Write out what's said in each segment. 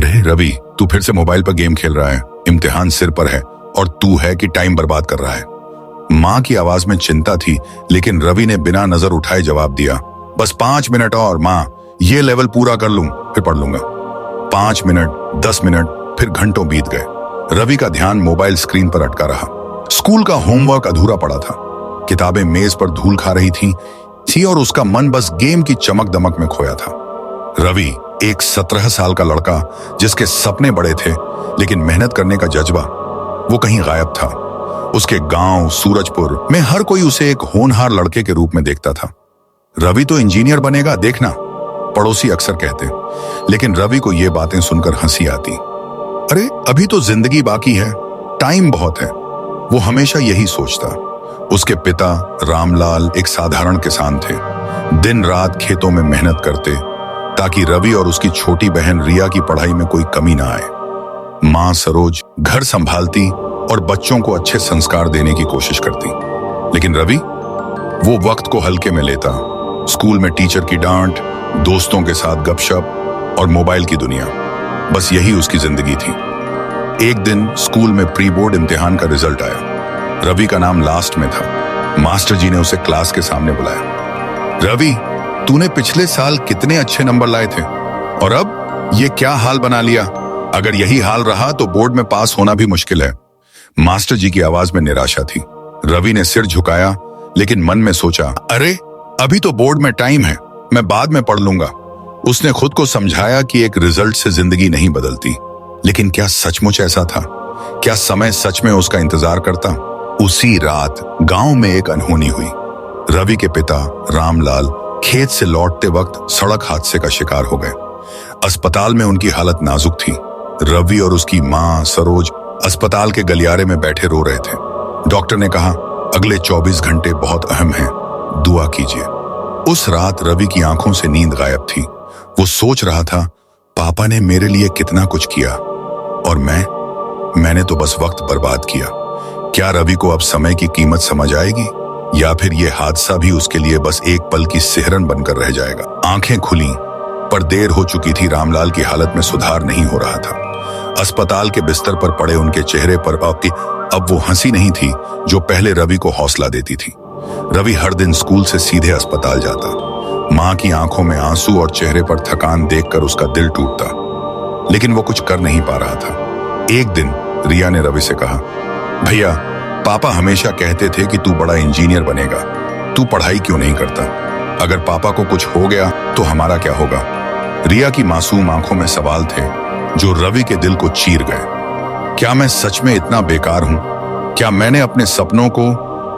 अरे रवि, तू फिर से मोबाइल पर गेम खेल रहा है। इम्तिहान सिर पर है और तू है कि टाइम बर्बाद कर रहा है। माँ की आवाज में चिंता थी, लेकिन रवि ने बिना नजर उठाए जवाब दिया, बस 5 मिनट और माँ, ये लेवल पूरा कर लूं फिर पढ़ लूंगा। 5 मिनट, 10 मिनट, फिर घंटों बीत गए। रवि का ध्यान मोबाइल स्क्रीन पर अटका रहा। स्कूल का होमवर्क अधूरा पड़ा था, किताबें मेज पर धूल खा रही थी और उसका मन बस गेम की चमक दमक में खोया था। रवि एक 17 साल का लड़का, जिसके सपने बड़े थे लेकिन मेहनत करने का जज्बा वो कहीं गायब था। उसके गांव सूरजपुर में हर कोई उसे एक होनहार लड़के के रूप में देखता था। रवि तो इंजीनियर बनेगा, देखना, पड़ोसी अक्सर कहते। लेकिन रवि को ये बातें सुनकर हंसी आती। अरे अभी तो जिंदगी बाकी है, टाइम बहुत है, वो हमेशा यही सोचता। उसके पिता रामलाल एक साधारण किसान थे, दिन रात खेतों में मेहनत करते ताकि रवि और उसकी छोटी बहन रिया की पढ़ाई में कोई कमी ना आए। माँ सरोज घर संभालती और बच्चों को अच्छे संस्कार देने की कोशिश करती। लेकिन रवि वो वक्त को हल्के में लेता। स्कूल में टीचर की डांट, दोस्तों के साथ गपशप और मोबाइल की दुनिया, बस यही उसकी जिंदगी थी। एक दिन स्कूल में प्री बोर्ड इम्तिहान का रिजल्ट आया। रवि का नाम लास्ट में था। मास्टर जी ने उसे क्लास के सामने बुलाया। रवि, तूने पिछले साल कितने अच्छे नंबर लाए थे और अब ये क्या हाल बना लिया? अगर यही हाल रहा तो बोर्ड में पास होना भी मुश्किल है। मास्टर जी की आवाज में निराशा थी। रवि ने सिर झुकाया, लेकिन मन में सोचा, अरे अभी तो बोर्ड में टाइम है, मैं बाद में पढ़ लूंगा। उसने खुद को समझाया कि एक रिजल्ट से जिंदगी नहीं बदलती। लेकिन क्या सचमुच ऐसा था? क्या समय सच में उसका इंतजार करता? उसी रात गांव में एक अनहोनी हुई। रवि के पिता रामलाल खेत से लौटते वक्त सड़क हादसे का शिकार हो गए। अस्पताल में उनकी हालत नाजुक थी। रवि और उसकी मां सरोज अस्पताल के गलियारे में बैठे रो रहे थे। डॉक्टर ने कहा, अगले 24 घंटे बहुत अहम हैं, दुआ कीजिए। उस रात रवि की आंखों से नींद गायब थी। वो सोच रहा था, पापा ने मेरे लिए कितना कुछ किया और मैंने तो बस वक्त बर्बाद किया। क्या रवि को अब समय की कीमत समझ आएगी, या फिर ये हादसा भी उसके लिए बस एक पल की सिहरन बनकर रह जाएगा? आंखें खुली, पर देर हो चुकी थी। रामलाल की हालत में सुधार नहीं हो रहा था। अस्पताल के बिस्तर पर पड़े उनके चेहरे पर अब वो हंसी नहीं थी जो पहले रवि को हौसला देती थी। रवि हर दिन स्कूल से सीधे अस्पताल जाता। माँ की आंखों में आंसू और चेहरे पर थकान देखकर उसका दिल टूटता, लेकिन वो कुछ कर नहीं पा रहा था। एक दिन रिया ने रवि से कहा, भैया, पापा हमेशा कहते थे कि तू बड़ा इंजीनियर बनेगा, तू पढ़ाई क्यों नहीं करता? अगर पापा को कुछ हो गया तो हमारा क्या होगा? रिया की मासूम आंखों में सवाल थे जो रवि के दिल को चीर गए। क्या मैं सच में इतना बेकार हूं? क्या मैंने अपने सपनों को,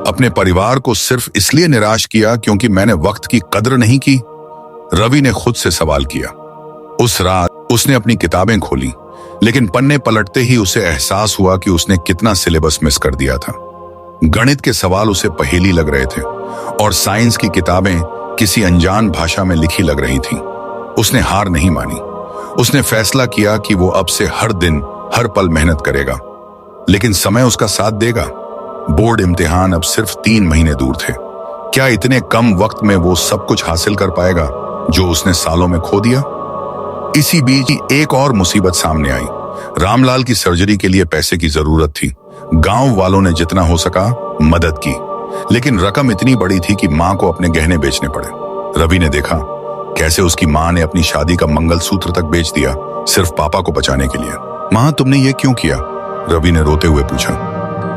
अपने परिवार को सिर्फ इसलिए निराश किया क्योंकि मैंने वक्त की कद्र नहीं की? रवि ने खुद से सवाल किया। उस रात उसने अपनी किताबें खोली, लेकिन पन्ने पलटते ही उसे एहसास हुआ कि उसने कितना सिलेबस मिस कर दिया था। गणित के सवाल उसे पहेली लग रहे थे और साइंस की किताबें किसी अनजान भाषा में लिखी लग रही थीं। उसने हार नहीं मानी। उसने फैसला किया कि वो अब से हर दिन, हर पल मेहनत करेगा। लेकिन समय उसका साथ देगा। बोर्ड इम्तिहान अब सिर्फ 3 महीने दूर थे। क्या इतने कम वक्त में वो सब कुछ हासिल कर पाएगा जो उसने सालों में खो दिया? इसी बीच एक और मुसीबत सामने आई। रामलाल की सर्जरी के लिए पैसे की जरूरत थी। गांव वालों ने जितना हो सका मदद की, लेकिन रकम इतनी बड़ी थी कि मां को अपने गहने बेचने पड़े। रवि ने देखा कैसे उसकी मां ने अपनी शादी का मंगलसूत्र तक बेच दिया, सिर्फ पापा को बचाने के लिए। मां, तुमने ये क्यों किया? रवि ने रोते हुए पूछा।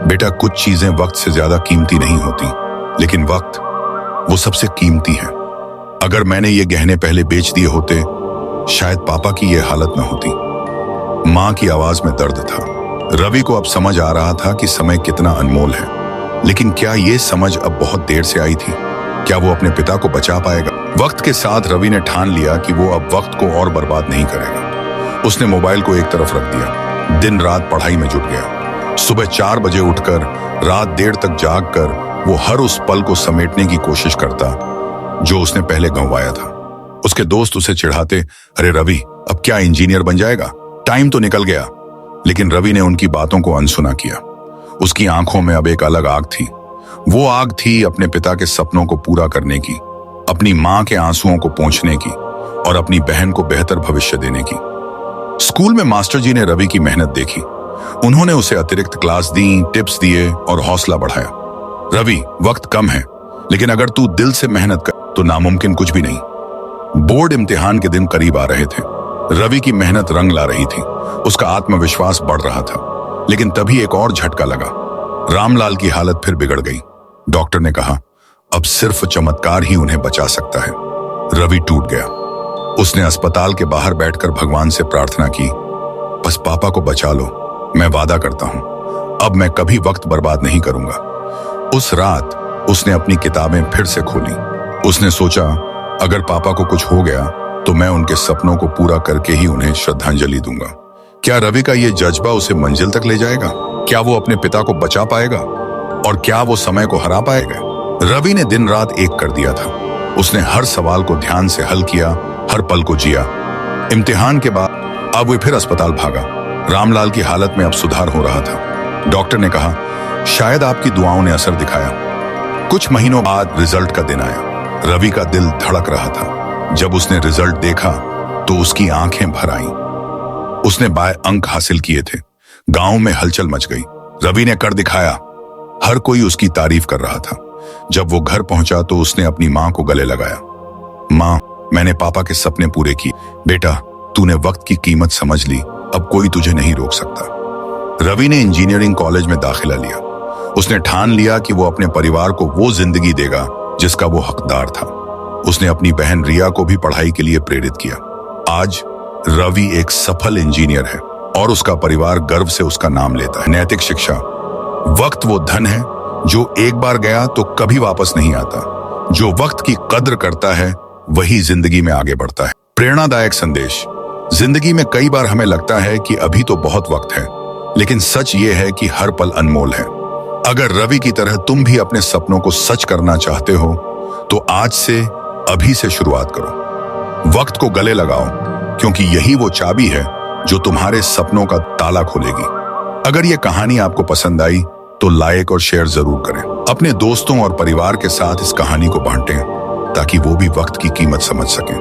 बेटा, कुछ चीजें वक्त से ज्यादा कीमती नहीं होती, लेकिन वक्त वो सबसे कीमती है। अगर मैंने ये गहने पहले बेच दिए होते, शायद पापा की ये हालत न होती। मां की आवाज में दर्द था। रवि को अब समझ आ रहा था कि समय कितना अनमोल है। लेकिन क्या ये समझ अब बहुत देर से आई थी? क्या वो अपने पिता को बचा पाएगा? वक्त के साथ रवि ने ठान लिया कि वो अब वक्त को और बर्बाद नहीं करेगा। उसने मोबाइल को एक तरफ रख दिया, दिन रात पढ़ाई में जुट गया। सुबह 4 बजे उठकर रात देर तक जागकर वो हर उस पल को समेटने की कोशिश करता जो उसने पहले गंवाया था। उसके दोस्त उसे चिढ़ाते, अरे रवि, अब क्या इंजीनियर बन जाएगा? टाइम तो निकल गया। लेकिन रवि ने उनकी बातों को अनसुना किया। उसकी आंखों में अब एक अलग आग थी। वो आग थी अपने पिता के सपनों को पूरा करने की, अपनी मां के आंसुओं को पोंछने की और अपनी बहन को बेहतर भविष्य देने की। स्कूल में मास्टर जी ने रवि की मेहनत देखी। उन्होंने उसे अतिरिक्त क्लास दी, टिप्स दिए और हौसला बढ़ाया। रवि, वक्त कम है, लेकिन अगर तू दिल से मेहनत कर तो नामुमकिन कुछ भी नहीं। बोर्ड इम्तिहान के दिन करीब आ रहे थे। रवि की मेहनत रंग ला रही थी। उसका आत्मविश्वास बढ़ रहा था। लेकिन तभी एक और झटका लगा। रामलाल की हालत फिर बिगड़ गई। डॉक्टर ने कहा, अब सिर्फ चमत्कार ही उन्हें बचा सकता है। रवि टूट गया। उसने अस्पताल के बाहर बैठकर भगवान से प्रार्थना की, बस पापा को बचा लो, मैं वादा करता हूं, अब मैं कभी वक्त बर्बाद नहीं करूंगा। उस रात उसने अपनी किताबें फिर से खोली। उसने सोचा, अगर पापा को कुछ हो गया तो मैं उनके सपनों को पूरा करके ही उन्हें श्रद्धांजलि दूंगा। क्या रवि का यह जज्बा उसे मंजिल तक ले जाएगा? क्या वो अपने पिता को बचा पाएगा? और क्या वो समय को हरा पाएगा? रवि ने दिन रात एक कर दिया था। उसने हर सवाल को ध्यान से हल किया, हर पल को जिया। इम्तिहान के बाद अब वो फिर अस्पताल भागा। रामलाल की हालत में अब सुधार हो रहा था। डॉक्टर ने कहा, शायद आपकी दुआओं ने असर दिखाया। कुछ महीनों बाद रिजल्ट का दिन आया। रवि का दिल धड़क रहा था। जब उसने रिजल्ट देखा तो उसकी आंखें भर आईं। उसने 22 अंक हासिल किए थे। गांव में हलचल मच गई। रवि ने कर दिखाया। हर कोई उसकी तारीफ कर रहा था। जब वो घर पहुंचा तो उसने अपनी मां को गले लगाया। मां, मैंने पापा के सपने पूरे किए। बेटा, तूने वक्त की कीमत समझ ली, अब कोई तुझे नहीं रोक सकता। रवि ने इंजीनियरिंग कॉलेज में दाखिला लिया। उसने ठान लिया कि वो अपने परिवार को वो जिंदगी देगा जिसका वो हकदार था। उसने अपनी बहन रिया को भी पढ़ाई के लिए प्रेरित किया। आज रवि एक सफल इंजीनियर है और उसका परिवार गर्व से उसका नाम लेता है। नैतिक शिक्षा, वक्त वो धन है जो एक बार गया तो कभी वापस नहीं आता। जो वक्त की कद्र करता है वही जिंदगी में आगे बढ़ता है। प्रेरणादायक संदेश, जिंदगी में कई बार हमें लगता है कि अभी तो बहुत वक्त है, लेकिन सच ये है कि हर पल अनमोल है। अगर रवि की तरह तुम भी अपने सपनों को सच करना चाहते हो तो आज से, अभी से शुरुआत करो। वक्त को गले लगाओ, क्योंकि यही वो चाबी है जो तुम्हारे सपनों का ताला खोलेगी। अगर ये कहानी आपको पसंद आई तो लाइक और शेयर जरूर करें। अपने दोस्तों और परिवार के साथ इस कहानी को बांटें ताकि वो भी वक्त की कीमत समझ सकें।